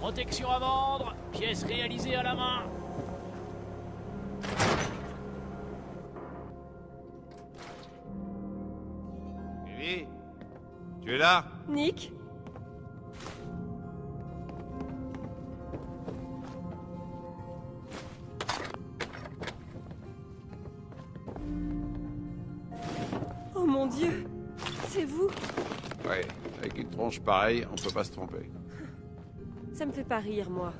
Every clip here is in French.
Protection à vendre, pièces réalisées à la main. Ellie, tu es là? Nick? Oh mon Dieu! C'est vous? Ouais, avec une tronche pareille, on peut pas se tromper. Ça me fait pas rire, moi.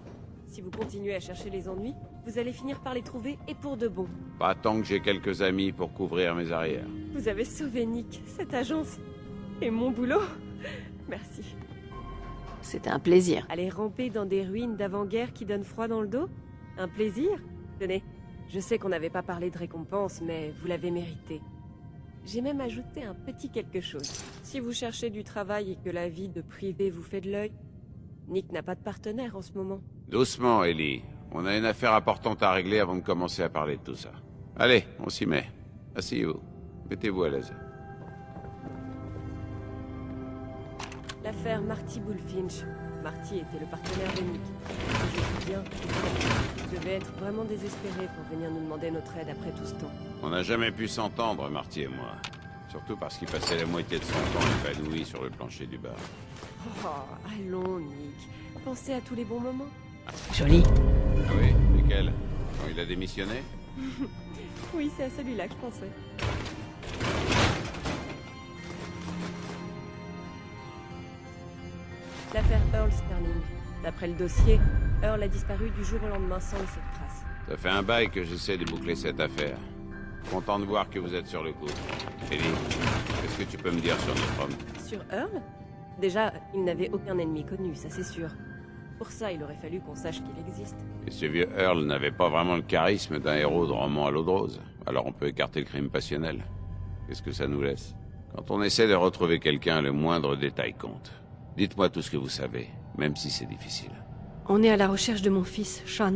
Si vous continuez à chercher les ennuis, vous allez finir par les trouver et pour de bon. Pas tant que j'ai quelques amis pour couvrir mes arrières. Vous avez sauvé Nick, cette agence. Et mon boulot. Merci. C'était un plaisir. Aller ramper dans des ruines d'avant-guerre qui donnent froid dans le dos? Un plaisir? Tenez, je sais qu'on n'avait pas parlé de récompense, mais vous l'avez mérité. J'ai même ajouté un petit quelque chose. Si vous cherchez du travail et que la vie de privé vous fait de l'œil, Nick n'a pas de partenaire en ce moment. Doucement, Ellie. On a une affaire importante à régler avant de commencer à parler de tout ça. Allez, on s'y met. Asseyez-vous. Mettez-vous à l'aise. L'affaire Marty Bullfinch. Marty était le partenaire de Nick. Et je dis bien, il devait être vraiment désespéré pour venir nous demander notre aide après tout ce temps. On n'a jamais pu s'entendre, Marty et moi. Surtout parce qu'il passait la moitié de son temps épanoui sur le plancher du bar. Oh, allons, Nick. Pensez à tous les bons moments. Joli. Ah oui? Lesquels? Quand il a démissionné? Oui, c'est à celui-là que je pensais. L'affaire Earl Sterling. D'après le dossier, Earl a disparu du jour au lendemain sans laisser de traces. Ça fait un bail que j'essaie de boucler cette affaire. Content de voir que vous êtes sur le coup. Ellie, qu'est-ce que tu peux me dire sur notre homme? Sur Earl? Déjà, il n'avait aucun ennemi connu, ça c'est sûr. Pour ça, il aurait fallu qu'on sache qu'il existe. Et ce vieux Earl n'avait pas vraiment le charisme d'un héros de roman à l'eau de rose. Alors on peut écarter le crime passionnel. Qu'est-ce que ça nous laisse? Quand on essaie de retrouver quelqu'un, le moindre détail compte. Dites-moi tout ce que vous savez, même si c'est difficile. On est à la recherche de mon fils, Sean.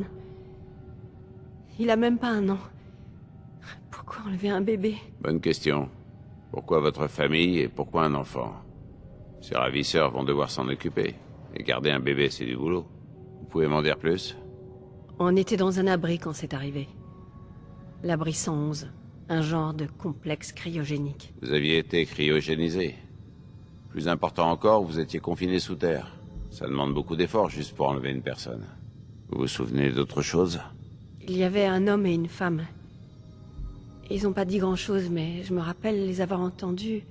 Il a même pas 1 an. Pourquoi enlever un bébé? Bonne question. Pourquoi votre famille et pourquoi un enfant? Ces ravisseurs vont devoir s'en occuper. Et garder un bébé, c'est du boulot. Vous pouvez m'en dire plus? On était dans un abri quand c'est arrivé. L'abri 111. Un genre de complexe cryogénique. Vous aviez été cryogénisé. Plus important encore, vous étiez confiné sous terre. Ça demande beaucoup d'efforts juste pour enlever une personne. Vous vous souvenez d'autre chose? Il y avait un homme et une femme. Ils ont pas dit grand-chose, mais je me rappelle les avoir entendus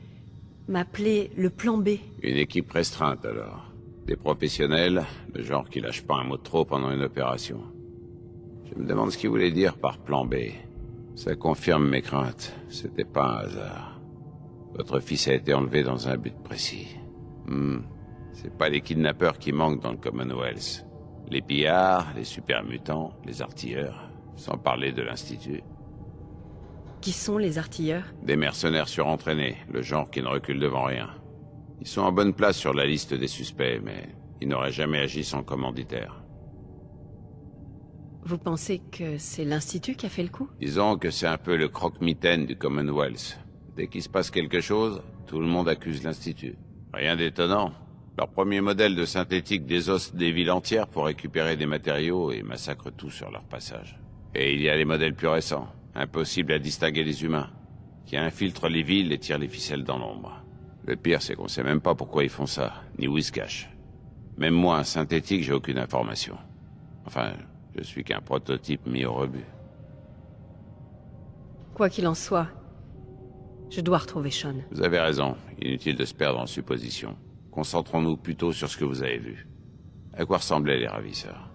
m'appeler le plan B. Une équipe restreinte alors. Des professionnels, le genre qui lâche pas un mot de trop pendant une opération. Je me demande ce qu'ils voulaient dire par plan B. Ça confirme mes craintes. C'était pas un hasard. Votre fils a été enlevé dans un but précis. C'est pas les kidnappeurs qui manquent dans le Commonwealth. Les pillards, les super mutants, les artilleurs, sans parler de l'Institut. Qui sont les artilleurs? Des mercenaires surentraînés, le genre qui ne recule devant rien. Ils sont en bonne place sur la liste des suspects, mais ils n'auraient jamais agi sans commanditaire. Vous pensez que c'est l'Institut qui a fait le coup? Disons que c'est un peu le croque-mitaine du Commonwealth. Dès qu'il se passe quelque chose, tout le monde accuse l'Institut. Rien d'étonnant. Leur premier modèle de synthétique désosse des villes entières pour récupérer des matériaux et massacre tout sur leur passage. Et il y a les modèles plus récents, impossibles à distinguer les humains, qui infiltrent les villes et tirent les ficelles dans l'ombre. Le pire, c'est qu'on sait même pas pourquoi ils font ça, ni où ils se cachent. Même moi, un synthétique, j'ai aucune information. Enfin, je suis qu'un prototype mis au rebut. Quoi qu'il en soit, je dois retrouver Sean. Vous avez raison, inutile de se perdre en suppositions. Concentrons-nous plutôt sur ce que vous avez vu. À quoi ressemblaient les ravisseurs?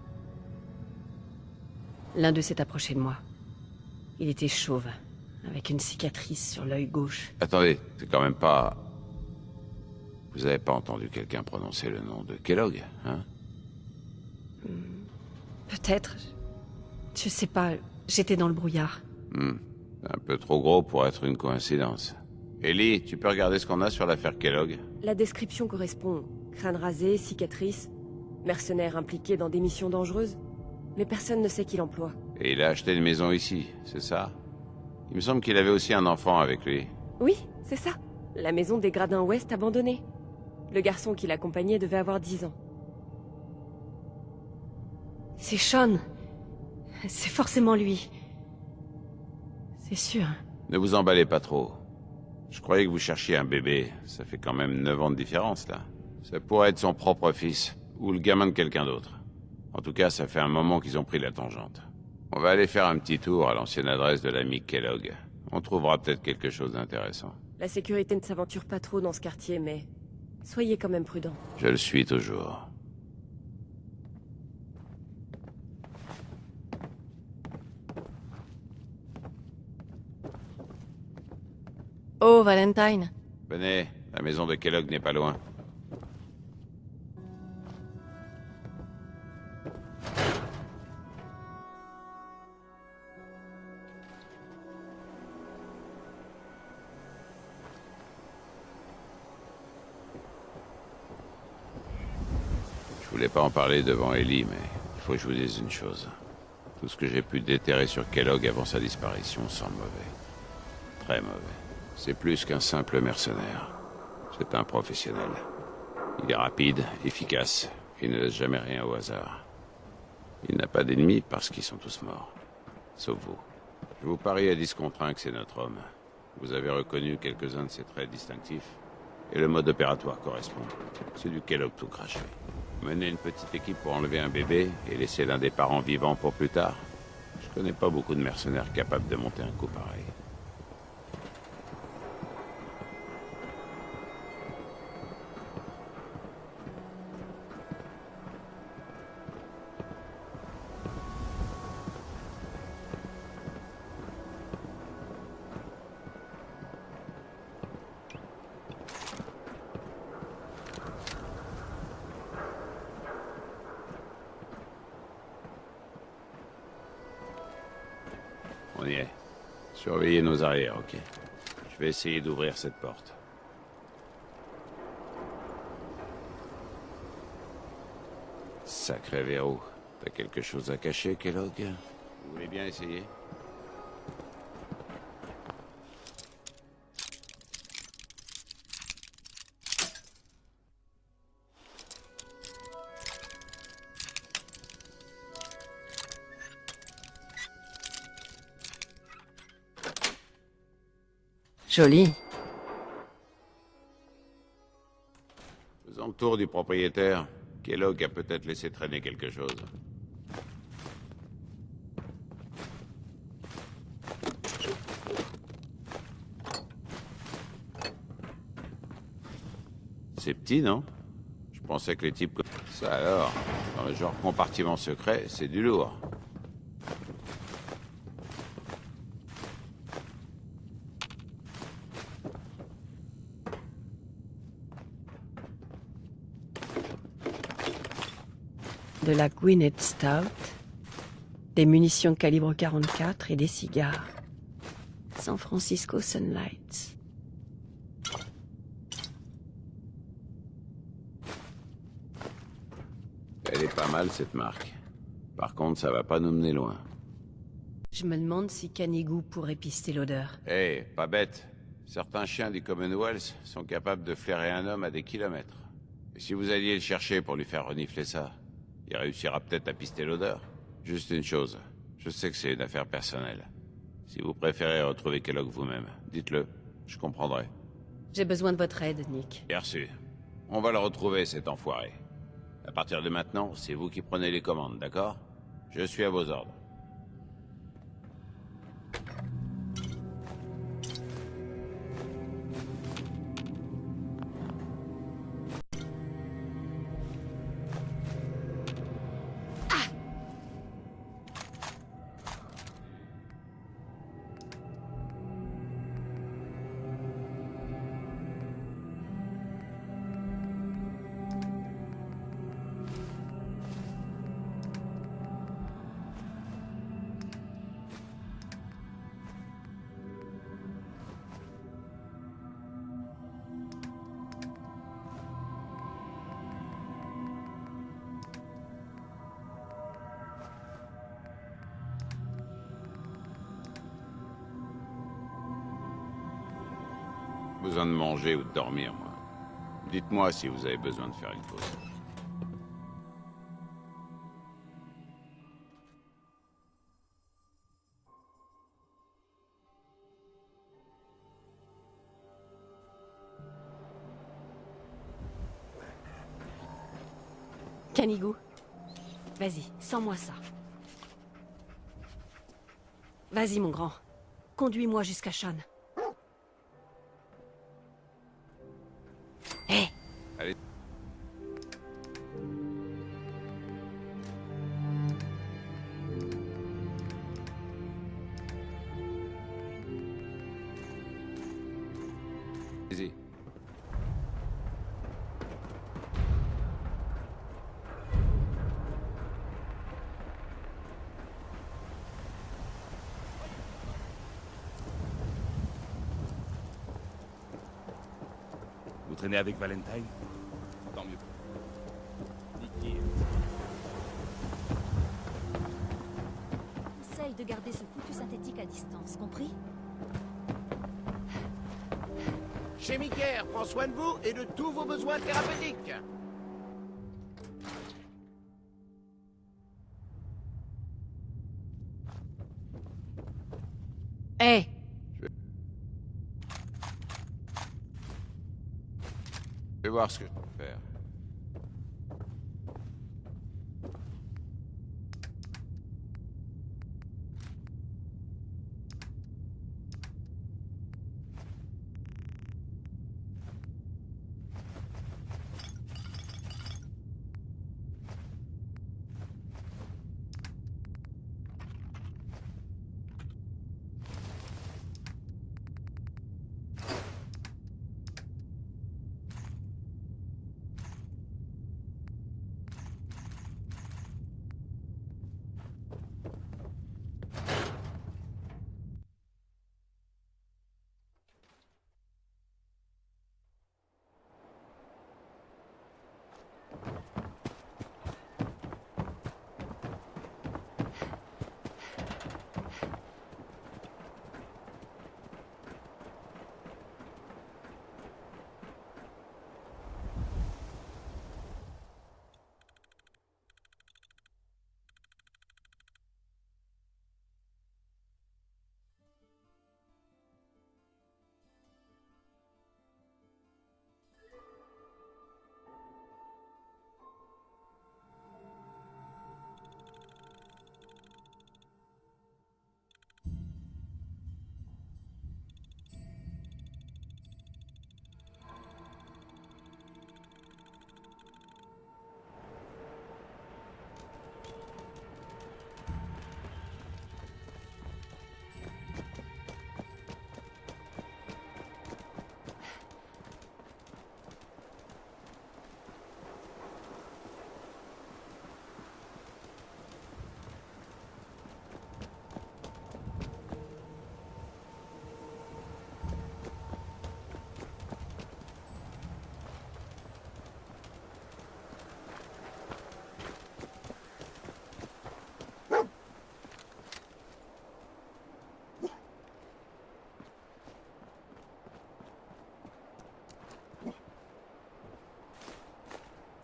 L'un d'eux s'est approché de moi. Il était chauve, avec une cicatrice sur l'œil gauche. Attendez, c'est quand même pas... Vous avez pas entendu quelqu'un prononcer le nom de Kellogg, hein? Peut-être. Je sais pas, j'étais dans le brouillard. Un peu trop gros pour être une coïncidence. Ellie, tu peux regarder ce qu'on a sur l'affaire Kellogg? La description correspond. Crâne rasé, cicatrice, mercenaire impliqué dans des missions dangereuses. Mais personne ne sait qui l'emploie. Et il a acheté une maison ici, c'est ça? Il me semble qu'il avait aussi un enfant avec lui. Oui, c'est ça. La maison des Gradins Ouest abandonnée. Le garçon qui l'accompagnait devait avoir 10 ans. C'est Sean. C'est forcément lui. C'est sûr. Ne vous emballez pas trop. Je croyais que vous cherchiez un bébé. Ça fait quand même 9 ans de différence, là. Ça pourrait être son propre fils, ou le gamin de quelqu'un d'autre. En tout cas, ça fait un moment qu'ils ont pris la tangente. On va aller faire un petit tour à l'ancienne adresse de l'ami Kellogg. On trouvera peut-être quelque chose d'intéressant. La sécurité ne s'aventure pas trop dans ce quartier, mais soyez quand même prudents. Je le suis toujours. Oh, Valentine. Venez, la maison de Kellogg n'est pas loin. Je voulais pas en parler devant Ellie, mais il faut que je vous dise une chose. Tout ce que j'ai pu déterrer sur Kellogg avant sa disparition sent mauvais. Très mauvais. C'est plus qu'un simple mercenaire. C'est un professionnel. Il est rapide, efficace, et ne laisse jamais rien au hasard. Il n'a pas d'ennemis parce qu'ils sont tous morts. Sauf vous. Je vous parie à 10 contre 1 que c'est notre homme. Vous avez reconnu quelques-uns de ses traits distinctifs. Et le mode opératoire correspond. C'est du Kellogg tout craché. Mener une petite équipe pour enlever un bébé et laisser l'un des parents vivants pour plus tard. Je connais pas beaucoup de mercenaires capables de monter un coup pareil. On y est. Surveillez nos arrières, ok? Je vais essayer d'ouvrir cette porte. Sacré verrou. T'as quelque chose à cacher, Kellogg? Vous voulez bien essayer? Joli. Faisons le tour du propriétaire. Kellogg a peut-être laissé traîner quelque chose. C'est petit, non? Je pensais que les types... Ça alors, dans le genre compartiment secret, c'est du lourd. De la Gwynedd Stout, des munitions calibre 44 et des cigares. San Francisco Sunlights. Elle est pas mal, cette marque. Par contre, ça va pas nous mener loin. Je me demande si Canigou pourrait pister l'odeur. Eh, pas bête. Certains chiens du Commonwealth sont capables de flairer un homme à des kilomètres. Et si vous alliez le chercher pour lui faire renifler ça, il réussira peut-être à pister l'odeur. Juste une chose, je sais que c'est une affaire personnelle. Si vous préférez retrouver Kellogg vous-même, dites-le, je comprendrai. J'ai besoin de votre aide, Nick. Bien reçu. On va le retrouver, cet enfoiré. À partir de maintenant, c'est vous qui prenez les commandes, d'accord? Je suis à vos ordres. Besoin de manger ou de dormir, moi. Dites-moi si vous avez besoin de faire une pause. Canigou. Vas-y, sens-moi ça. Vas-y, mon grand. Conduis-moi jusqu'à Sean. Hé! Allez. Vas-y. Vous traînez avec Valentine? Tant mieux. Dit-il. Essaye de garder ce foutu synthétique à distance, compris? Chez Miker prend soin de vous et de tous vos besoins thérapeutiques. Hé! Je vais voir ce que je peux faire.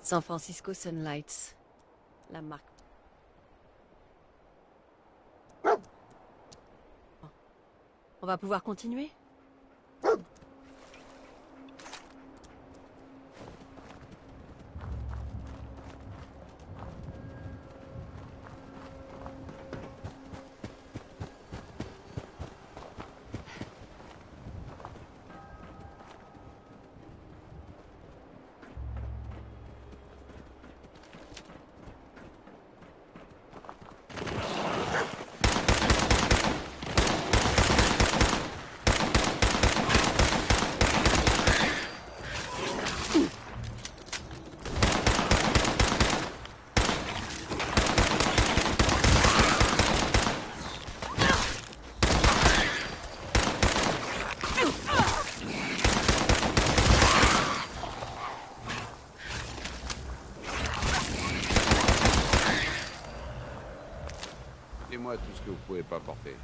San Francisco Sunlights. La marque. On va pouvoir continuer? Dis-moi tout ce que vous pouvez pas porter.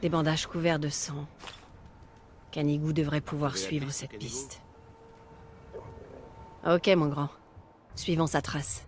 Des bandages couverts de sang. Canigou devrait pouvoir suivre cette piste. Ok, mon grand. Suivons sa trace.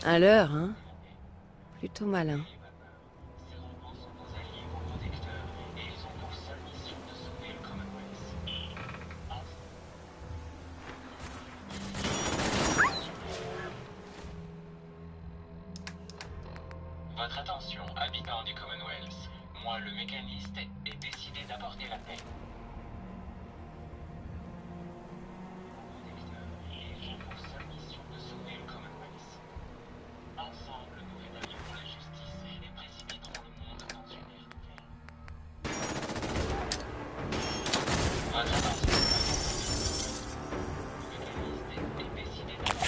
À l'heure, hein? Plutôt malin. Votre attention, habitants du Commonwealth. Moi, le mécaniste, ai décidé d'apporter la paix. Ils ont pour seule mission de sauver le Commonwealth. Ensemble, nous rétablirons la justice et précipiterons le monde dans une ère nouvelle. Votre attention, le mécaniste est décidé d'apporter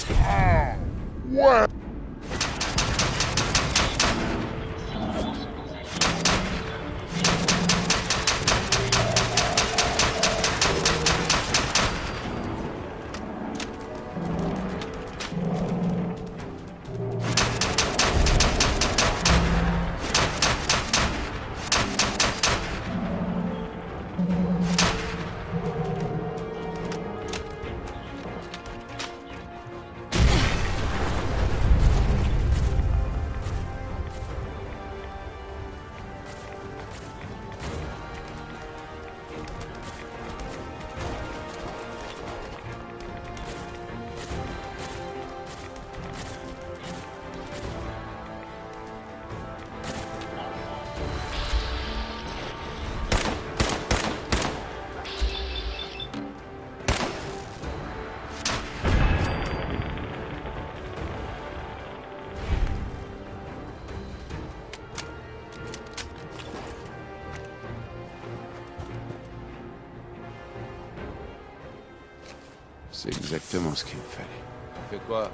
C'est exactement ce qu'il me fallait. Tu fais quoi?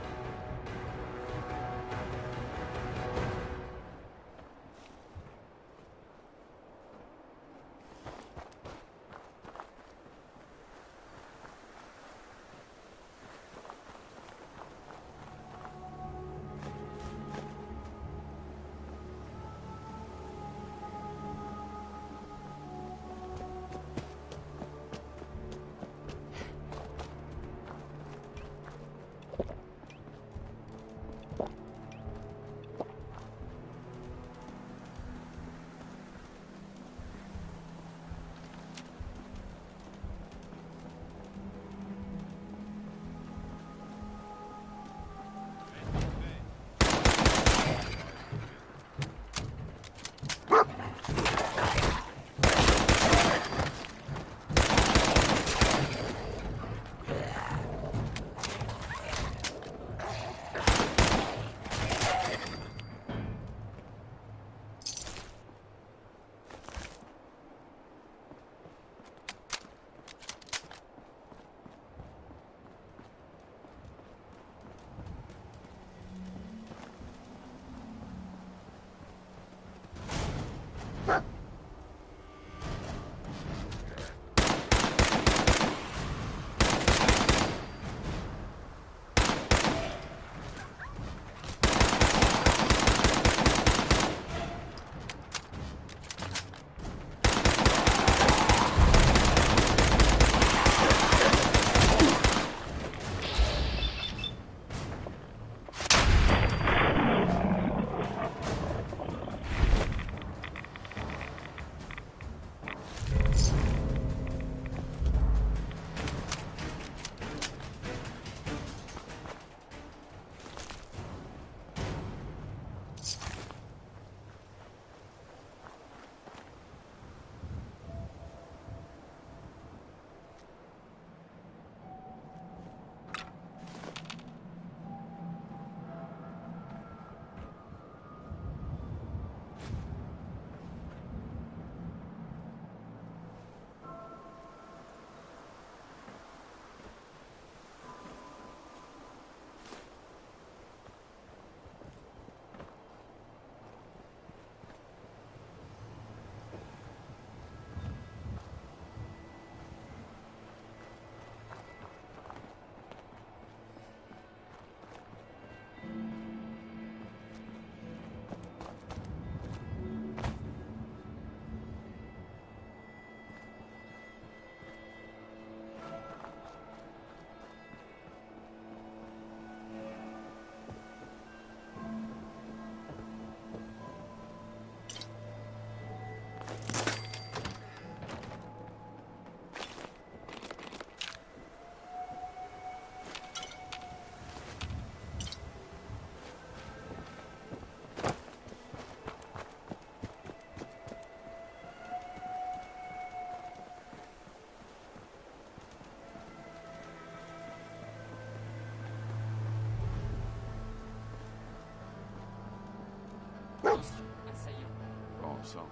Bon sang.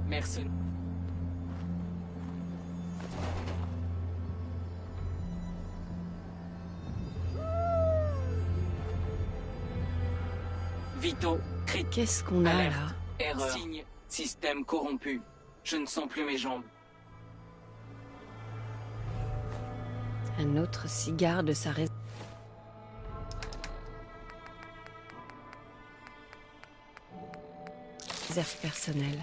Merci. Vito, crit. Qu'est-ce qu'on a Alerte. là? Erreur. Signe. Système corrompu. Je ne sens plus mes jambes. Un autre cigare de sa réserve personnelle.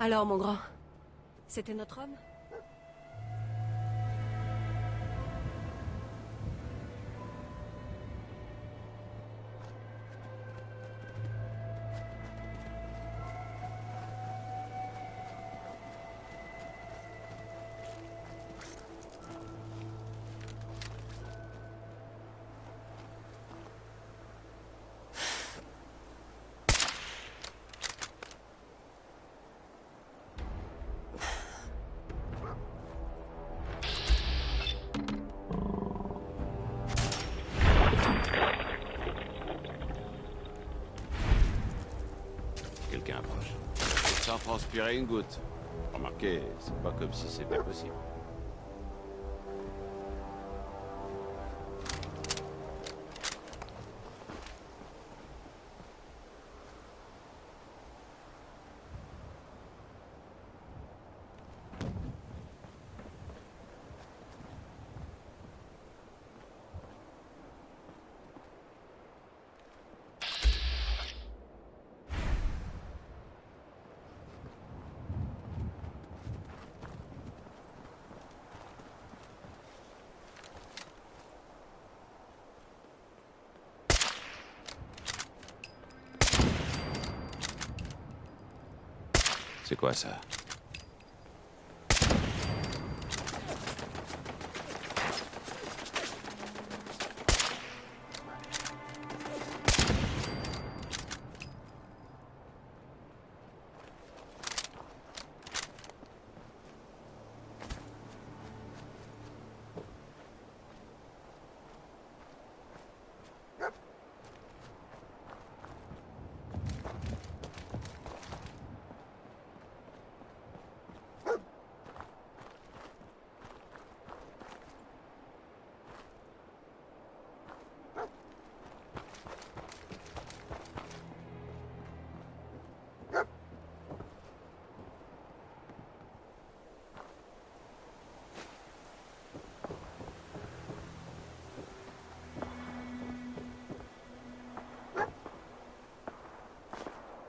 Alors, mon grand, c'était notre homme? Quelqu'un approche. Sans transpirer une goutte. Remarquez, c'est pas comme si c'était possible. C'est quoi ça?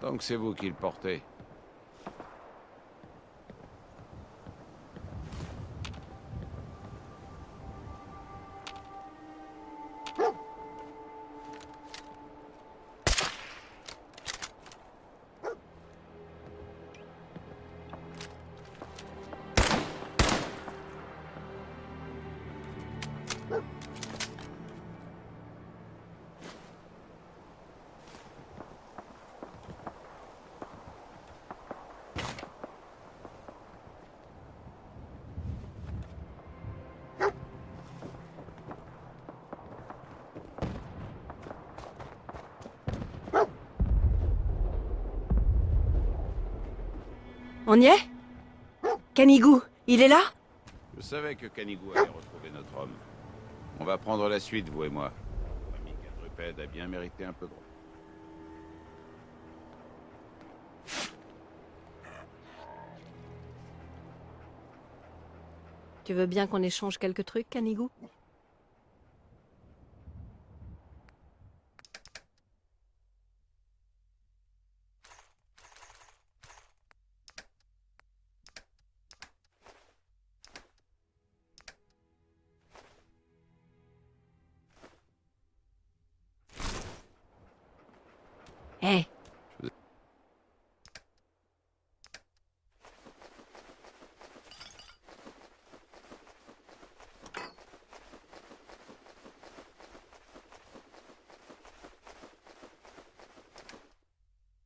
Donc c'est vous qui le portez. On y est? Canigou, il est là? Je savais que Canigou allait retrouver notre homme. On va prendre la suite, vous et moi. L'ami quadrupède a bien mérité un peu gros. Tu veux bien qu'on échange quelques trucs, Canigou? Hé!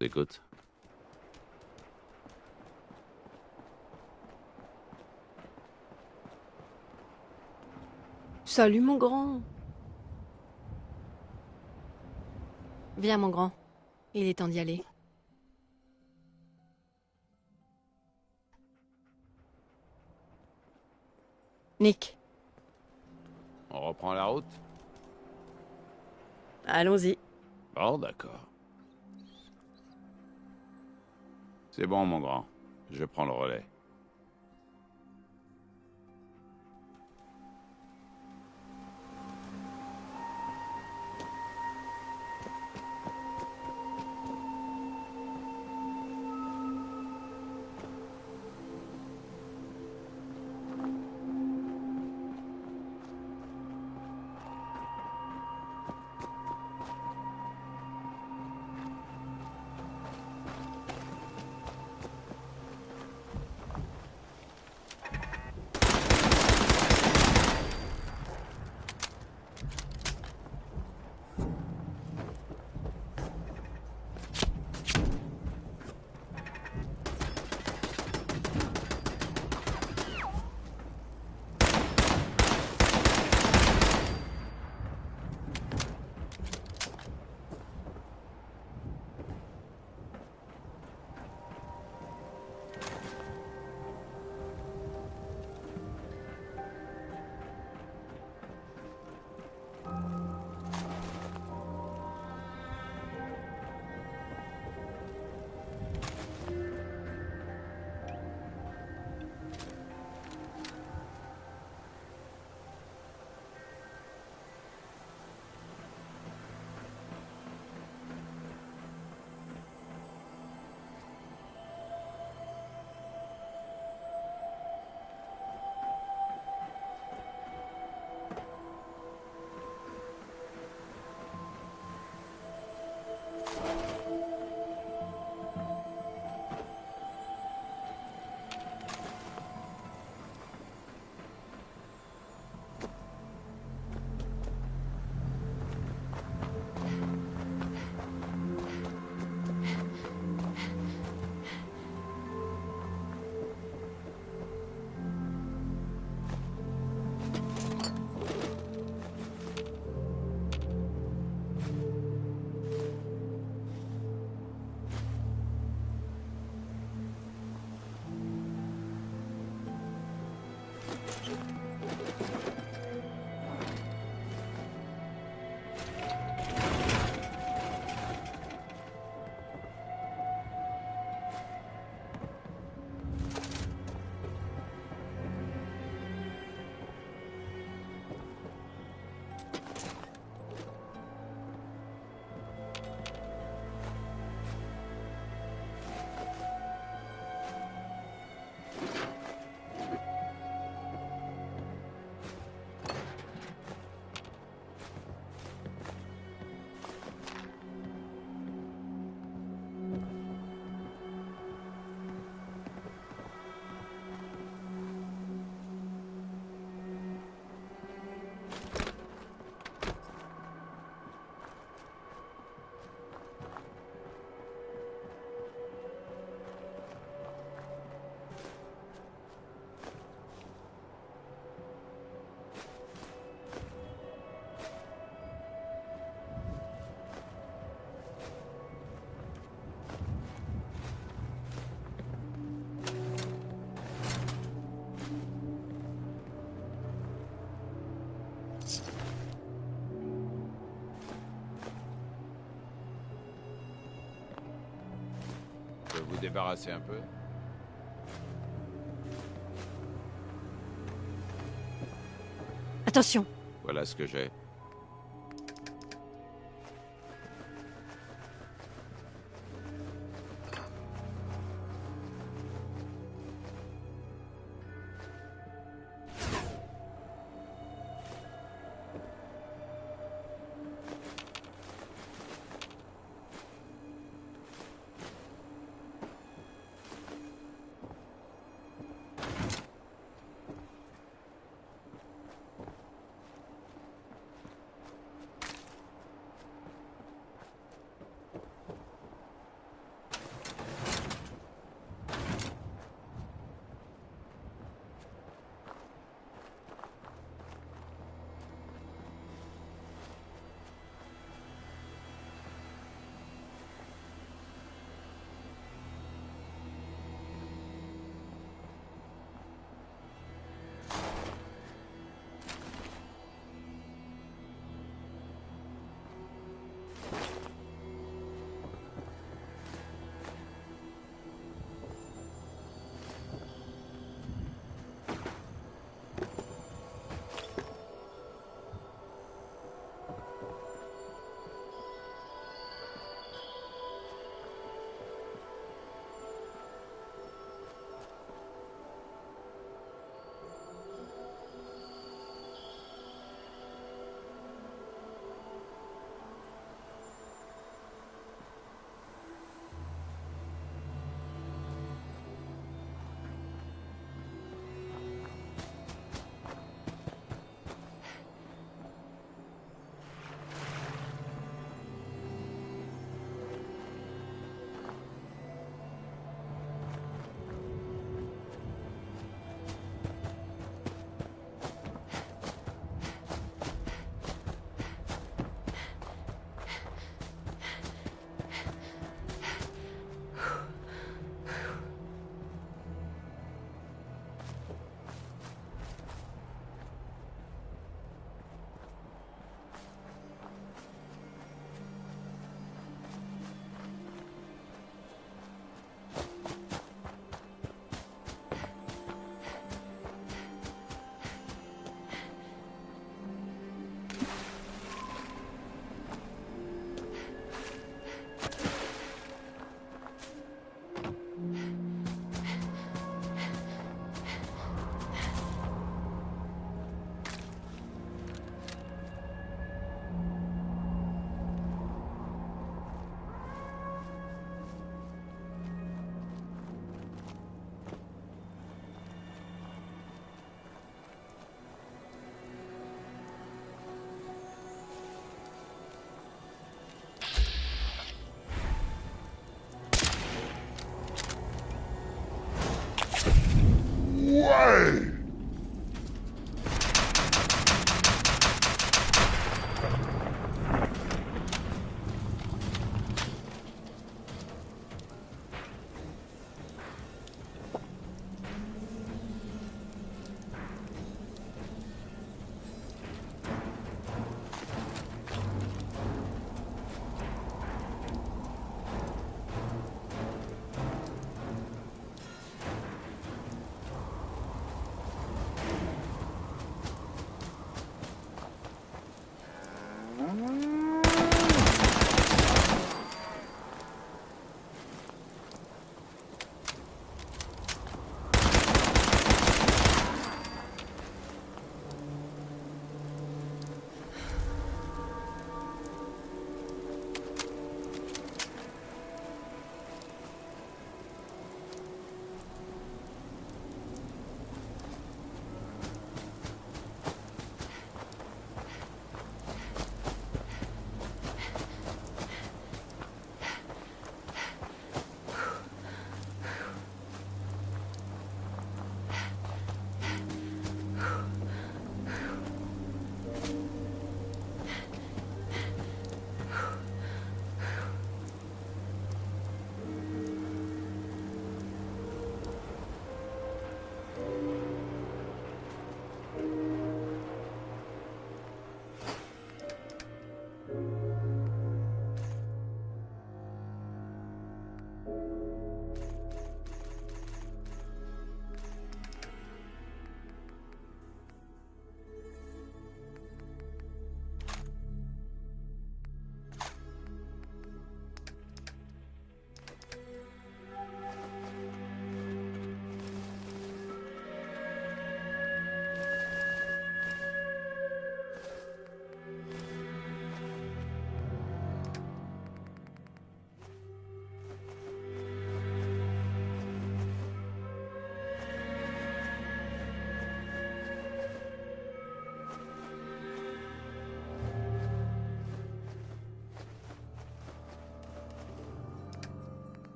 Écoute. Salut, mon grand. Viens, mon grand. Il est temps d'y aller. Nick. On reprend la route? Allons-y. Bon, d'accord. C'est bon, mon grand. Je prends le relais. Je peux vous débarrasser un peu? Attention. Voilà ce que j'ai.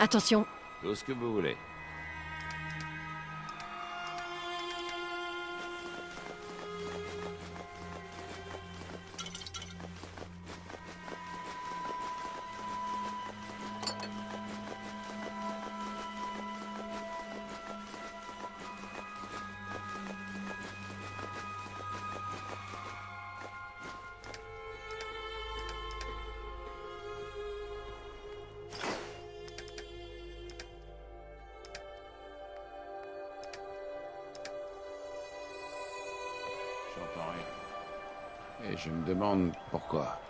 Attention. Tout ce que vous voulez. J'entends rien. Et je me demande pourquoi.